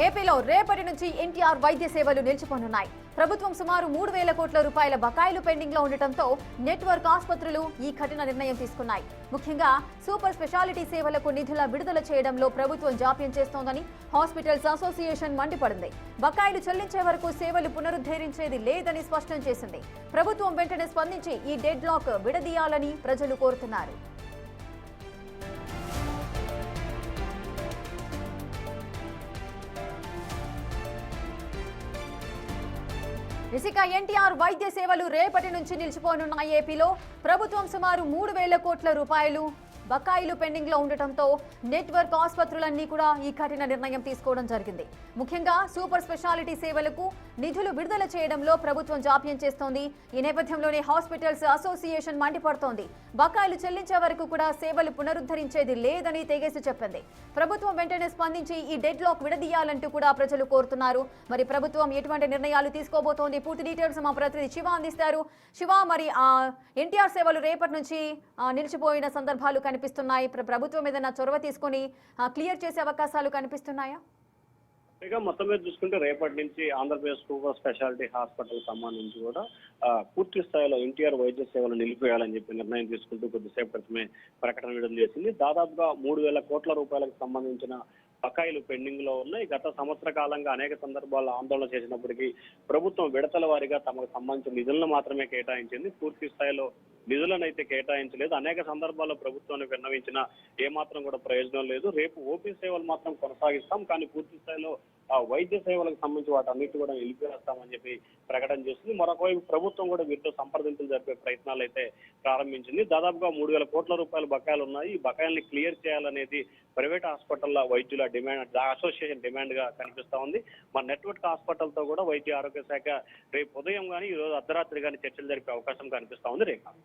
ఏపీలో రేపటి నుంచి ఎన్టీఆర్ వైద్య సేవలు నిలిచిపోనున్నాయి. ప్రభుత్వం సుమారు 3,000 కోట్ల రూపాయల బకాయిలు పెండింగ్ లో ఉండటంతో నెట్వర్క్ ఆసుపత్రులు ఈ కఠిన నిర్ణయం తీసుకున్నాయి. ముఖ్యంగా సూపర్ స్పెషాలిటీ సేవలకు నిధుల విడుదల చేయడంలో ప్రభుత్వం జాప్యం చేస్తోందని హాస్పిటల్స్ అసోసియేషన్ మండిపడింది. బకాయిలు చెల్లించే వరకు సేవలు పునరుద్ధరించేది లేదని స్పష్టం చేసింది. ప్రభుత్వం వెంటనే స్పందించి ఈ డెడ్ లాక్ విడదీయాలని ప్రజలు కోరుతున్నారు. ఇక ఎన్టీఆర్ వైద్య సేవలు రేపటి నుంచి నిలిచిపోనున్న ఏపీలో ప్రభుత్వం సుమారు 3,000 కోట్ల రూపాయలు బకాయిలు పెండింగ్ లో ఉండటంతో నెట్వర్క్ ఆసుపత్రులన్నీ కూడా ఈ కఠిన నిర్ణయం తీసుకోవడం జరిగింది. ముఖ్యంగా సూపర్ స్పెషాలిటీ సేవలకు నిధులు విడుదల చేయడంలో ప్రభుత్వం జాప్యం చేస్తోంది. ఈ నేపథ్యంలోనే హాస్పిటల్స్ అసోసియేషన్ మండిపడుతోంది. బకాయిలు చెల్లించే వరకు కూడా సేవలు పునరుద్ధరించేది లేదని తెగేసి చెప్పింది. ప్రభుత్వం వెంటనే స్పందించి ఈ డెడ్ లాక్ విడదీయాలంటూ కూడా ప్రజలు కోరుతున్నారు. మరి ప్రభుత్వం ఎటువంటి నిర్ణయాలు తీసుకోబోతోంది? పూర్తి డీటెయిల్స్ మా ప్రతినిధి శివ అందిస్తారు. శివ, మరి ఎన్టీఆర్ సేవలు రేపటి నుంచి నిలిచిపోయిన సందర్భాలు కనిపిస్తున్నాయి. ప్రభుత్వం ఏదైనా చొరవ తీసుకొని క్లియర్ చేసే అవకాశాలు కనిపిస్తున్నాయా? మొత్తం మీద చూసుకుంటే రేపటి నుంచి ఆంధ్రప్రదేశ్ సూపర్ స్పెషాలిటీ హాస్పిటల్ సంబంధించి కూడా పూర్తి స్థాయిలో ఎన్టీఆర్ వైద్య సేవలు నిలిపివేయాలని చెప్పి నిర్ణయం తీసుకుంటూ కొద్దిసేపు క్రితమే ప్రకటన విడుదల చేసింది. దాదాపుగా 3,000 కోట్ల రూపాయలకు సంబంధించిన బకాయిలు పెండింగ్ లో ఉన్నాయి. గత సంవత్సర కాలంగా అనేక సందర్భాల్లో ఆందోళన చేసినప్పటికీ ప్రభుత్వం విడతల వారీగా తమకు సంబంధించిన నిధులను మాత్రమే కేటాయించింది. పూర్తి స్థాయిలో నిధులను అయితే కేటాయించలేదు. అనేక సందర్భాల్లో ప్రభుత్వాన్ని విన్నవించిన ఏమాత్రం కూడా ప్రయోజనం లేదు. రేపు ఓపీ సేవలు మాత్రం కొనసాగిస్తాం, కానీ పూర్తి స్థాయిలో వైద్య సేవలకు సంబంధించి వాటన్నిటి కూడా నిలిపివేస్తామని చెప్పి ప్రకటన చేసింది. మరొకవైపు ప్రభుత్వం కూడా వీటితో సంప్రదింపులు జరిపే ప్రయత్నాలు అయితే ప్రారంభించింది. దాదాపుగా 3,000 కోట్ల రూపాయల బకాయిలు ఉన్నాయి. ఈ బకాయిల్ని క్లియర్ చేయాలనేది ప్రైవేట్ హాస్పిటల్ల వైద్యుల డిమాండ్, అసోసియేషన్ డిమాండ్ గా కనిపిస్తా ఉంది. మన నెట్వర్క్ హాస్పిటల్ తో కూడా వైద్య ఆరోగ్య శాఖ రేపు ఉదయం కానీ ఈ రోజు అర్ధరాత్రి కానీ చర్చలు జరిపే అవకాశం కనిపిస్తా ఉంది. రేఖ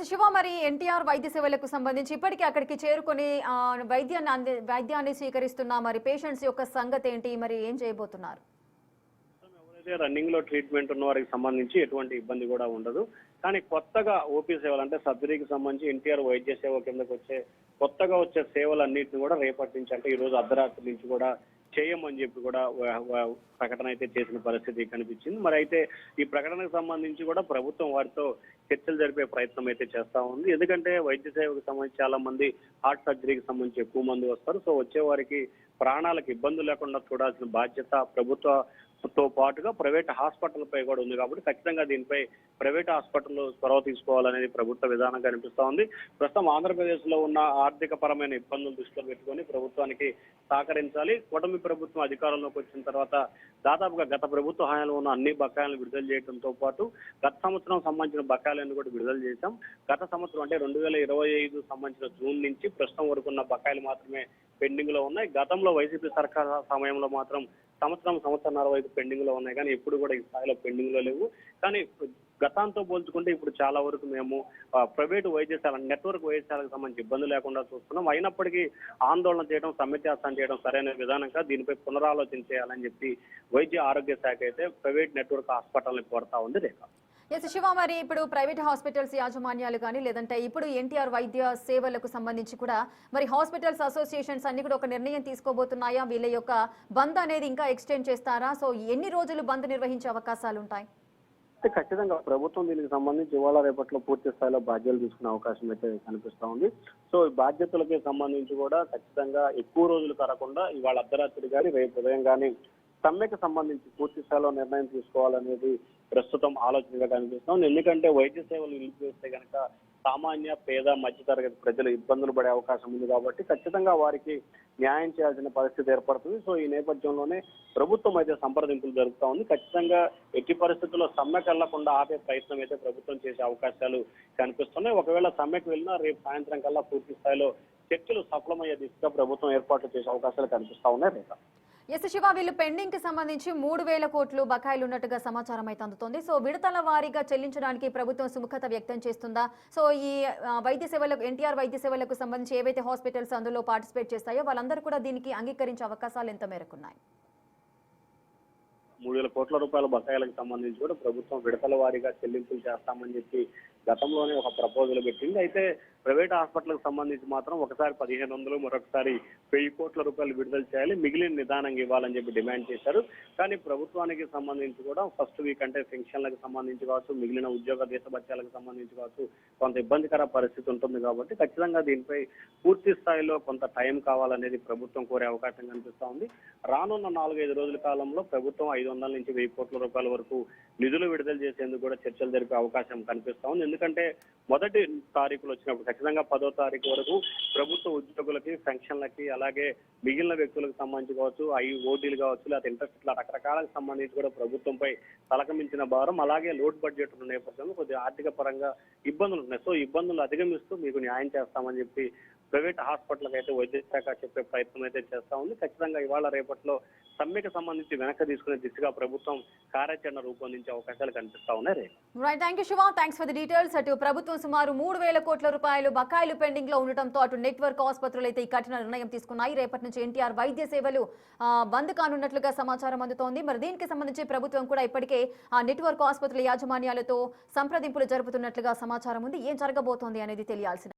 శివ, మరి ఎన్టీఆర్ వైద్య సేవలకు సంబంధించి ఇప్పటికీ అక్కడికి చేరుకొని వైద్యాన్ని స్వీకరిస్తున్న మరి పేషెంట్స్ యొక్క సంగతి ఏంటి? మరి ఏం చేయబోతున్నారు? ఎవరైతే రన్నింగ్ లో ట్రీట్మెంట్ ఉన్న వారికి సంబంధించి ఎటువంటి ఇబ్బంది కూడా ఉండదు. కానీ కొత్తగా ఓపీ సేవలు అంటే సర్జరీకి సంబంధించి ఎన్టీఆర్ వైద్య సేవ కిందకు కొత్తగా వచ్చే సేవలన్నింటినీ కూడా రేపటి నుంచి అంటే ఈ రోజు అర్ధరాత్రి నుంచి కూడా చేయమని చెప్పి కూడా ప్రకటన అయితే చేసిన పరిస్థితి కనిపించింది. మరి అయితే ఈ ప్రకటనకు సంబంధించి కూడా ప్రభుత్వం వారితో చర్చలు జరిపే ప్రయత్నం అయితే చేస్తా ఉంది. ఎందుకంటే వైద్య సేవకు సంబంధించి చాలా మంది హార్ట్ సర్జరీకి సంబంధించి ఎక్కువ మంది వస్తారు. సో వచ్చే వారికి ప్రాణాలకు ఇబ్బందులు లేకుండా చూడాల్సిన బాధ్యత ప్రభుత్వంతో పాటుగా ప్రైవేట్ హాస్పిటల్ పై కూడా ఉంది. కాబట్టి ఖచ్చితంగా దీనిపై ప్రైవేట్ హాస్పిటల్ చొరవ తీసుకోవాలనేది ప్రభుత్వ విధానం కనిపిస్తా ఉంది. ప్రస్తుతం ఆంధ్రప్రదేశ్ లో ఉన్న ఆర్థిక పరమైన ఇబ్బందులు దృష్టిలో పెట్టుకొని ప్రభుత్వానికి సహకరించాలి. కూటమి ప్రభుత్వం అధికారంలోకి వచ్చిన తర్వాత దాదాపుగా గత ప్రభుత్వ హయాంలో ఉన్న అన్ని బకాయిలను విడుదల చేయడంతో పాటు గత సంవత్సరం సంబంధించిన బకాయిలను కూడా విడుదల చేశాం. గత సంవత్సరం అంటే 2025 సంబంధించిన జూన్ నుంచి ప్రస్తుతం వరకు ఉన్న బకాయిలు మాత్రమే పెండింగ్ లో ఉన్నాయి. గతంలో వైసీపీ సర్కార్ సమయంలో మాత్రం సంవత్సరం 45 పెండింగ్ లో ఉన్నాయి, కానీ ఎప్పుడు కూడా ఈ స్థాయిలో పెండింగ్ లో లేవు. కానీ గతంతో పోల్చుకుంటే ఇప్పుడు చాలా వరకు మేము ప్రైవేటు వైద్యశాల నెట్వర్క్ వైద్యశాలకు సంబంధించి ఇబ్బంది లేకుండా చూస్తున్నాం. అయినప్పటికీ ఆందోళన చేయడం, సమ్మెత్యాసం చేయడం సరైన విధానంగా దీనిపై పునరాలోచన చేయాలని చెప్పి వైద్య ఆరోగ్య శాఖ అయితే ప్రైవేట్ నెట్వర్క్ హాస్పిటల్ని కోరుతా ఉంది. రేఖ శివ, మరి ఇప్పుడు ప్రైవేట్ హాస్పిటల్స్ యాజమాన్యాలు కానీ లేదంటే ఇప్పుడు ఎన్టీఆర్ వైద్య సేవలకు సంబంధించి కూడా మరి హాస్పిటల్స్ అసోసియేషన్స్ అన్ని కూడా ఒక నిర్ణయం తీసుకోబోతున్నాయా? వీళ్ళ యొక్క బంద్ అనేది ఇంకా ఎక్స్టెండ్ చేస్తారా? సో ఎన్ని రోజులు బంద్ నిర్వహించే అవకాశాలు ఉంటాయి? ఖచ్చితంగా ప్రభుత్వం దీనికి సంబంధించి ఇవాళ రేపట్లో పూర్తి స్థాయిలో బాధ్యతలు తీసుకునే అవకాశం అయితే కనిపిస్తా ఉంది. సో ఈ బాధ్యతలకి సంబంధించి కూడా ఖచ్చితంగా ఎక్కువ రోజులు కాకుండా ఇవాళ అర్ధరాత్రి కానీ రేపు ఉదయం కానీ సమ్మెకు సంబంధించి పూర్తి స్థాయిలో నిర్ణయం తీసుకోవాలనేది ప్రస్తుతం ఆలోచనగా కనిపిస్తాం. ఎందుకంటే వైద్య సేవలు నిలిపివేస్తే కనుక సామాన్య పేద మధ్యతరగతి ప్రజలు ఇబ్బందులు పడే అవకాశం ఉంది. కాబట్టి ఖచ్చితంగా వారికి న్యాయం చేయాల్సిన పరిస్థితి ఏర్పడుతుంది. సో ఈ నేపథ్యంలోనే ప్రభుత్వం అయితే సంప్రదింపులు జరుపుతా ఉంది. ఖచ్చితంగా ఎట్టి పరిస్థితుల్లో సమ్మెకు వెళ్లకుండా ఆపే ప్రయత్నం అయితే ప్రభుత్వం చేసే అవకాశాలు కనిపిస్తున్నాయి. ఒకవేళ సమ్మెకు వెళ్ళినా రేపు సాయంత్రం కల్లా పూర్తి స్థాయిలో చర్చలు సఫలమయ్యే దిశగా ప్రభుత్వం ఏర్పాట్లు చేసే అవకాశాలు కనిపిస్తా ఉన్నాయి. రేఖ శివ, వీళ్ళు పెండింగ్ కి సంబంధించి 3,000 కోట్లు బకాయిలు ఉన్నట్టుగా సమాచారం అయితే అందుతోంది. సో విడతల వారీగా చెల్లించడానికి ప్రభుత్వం సుముఖత వ్యక్తం చేస్తుందా? సో ఈ వైద్య సేవలకు ఎన్టీఆర్ వైద్య సేవలకు సంబంధించి ఏవైతే హాస్పిటల్స్ అందులో పార్టిసిపేట్ చేస్తాయో వాళ్ళందరూ కూడా దీనికి అంగీకరించే అవకాశాలు ఎంత మేరకున్నాయి? 3,000 కోట్ల రూపాయల బకాయిలకు సంబంధించి కూడా ప్రభుత్వం విడతల వారీగా చెల్లింపులు చేస్తామని చెప్పి గతంలోనే ఒక ప్రపోజల్ పెట్టింది. అయితే ప్రైవేట్ హాస్పిటల్కి సంబంధించి మాత్రం ఒకసారి 1500 మరొకసారి 1000 కోట్ల రూపాయలు విడుదల చేయాలి, మిగిలిన నిదానంగా ఇవ్వాలని చెప్పి డిమాండ్ చేశారు. కానీ ప్రభుత్వానికి సంబంధించి కూడా ఫస్ట్ వీక్ అంటే పెన్షన్లకు సంబంధించి కావచ్చు, మిగిలిన ఉద్యోగ దేశభత్యాలకు సంబంధించి కావచ్చు, కొంత ఇబ్బందికర పరిస్థితి ఉంటుంది కాబట్టి ఖచ్చితంగా దీనిపై పూర్తి స్థాయిలో కొంత టైం కావాలనేది ప్రభుత్వం కోరే అవకాశం కనిపిస్తా ఉంది. రానున్న 4-5 రోజుల కాలంలో ప్రభుత్వం 500 నుంచి 1000 కోట్ల రూపాయల వరకు నిధులు విడుదల చేసేందుకు కూడా చర్చలు జరిపే అవకాశం కనిపిస్తా ఉంది. ఎందుకంటే మొదటి తారీఖులు వచ్చినప్పుడు ఖచ్చితంగా 10వ తారీఖు వరకు ప్రభుత్వ ఉద్యోగులకి, పెన్షన్లకి, అలాగే మిగిలిన వ్యక్తులకు సంబంధించి కావచ్చు, ఓటీలు కావచ్చు, లేకపోతే ఇంట్రెస్ట్ ఇట్లా రకరకాలకు సంబంధించి కూడా ప్రభుత్వంపై తలకమించిన భారం, అలాగే లోడ్ బడ్జెట్ ఉన్న నేపథ్యంలో కొద్దిగా ఆర్థిక పరంగా ఇబ్బందులు ఉన్నాయి. సో ఇబ్బందులు అధిగమిస్తూ మీకు న్యాయం చేస్తామని చెప్పి ప్రైవేట్ హాస్పిటల్కి అయితే వైద్య శాఖ చెప్పే ప్రయత్నం అయితే చేస్తా ఉంది. ఖచ్చితంగా ఇవాళ రేపట్లో సమ్మెకు సంబంధించి వెనక్కి తీసుకునే దిశగా ప్రభుత్వం కార్యాచరణ రూపొందించే అవకాశాలు కనిపిస్తా ఉన్నాయి. Right, thank you Shiva, thanks for the details. అటు ప్రభుత్వం సుమారు 3000 కోట్ల రూపాయలు బకాయిలు పెండింగ్ లో ఉండటంతో అటు నెట్వర్క్ ఆసుపత్రులు అయితే ఈ కఠిన నిర్ణయం తీసుకున్నాయి. రేపటి నుంచి ఎన్టీఆర్ వైద్య సేవలు బంద్ కానున్నట్లుగా సమాచారం అందుతోంది. మరి దీనికి సంబంధించి ప్రభుత్వం కూడా ఇప్పటికే ఆ నెట్వర్క్ ఆసుపత్రుల యాజమాన్యాలతో సంప్రదింపులు జరుపుతున్నట్లుగా సమాచారం ఉంది. ఏం జరగబోతోంది అనేది తెలియాల్సింది.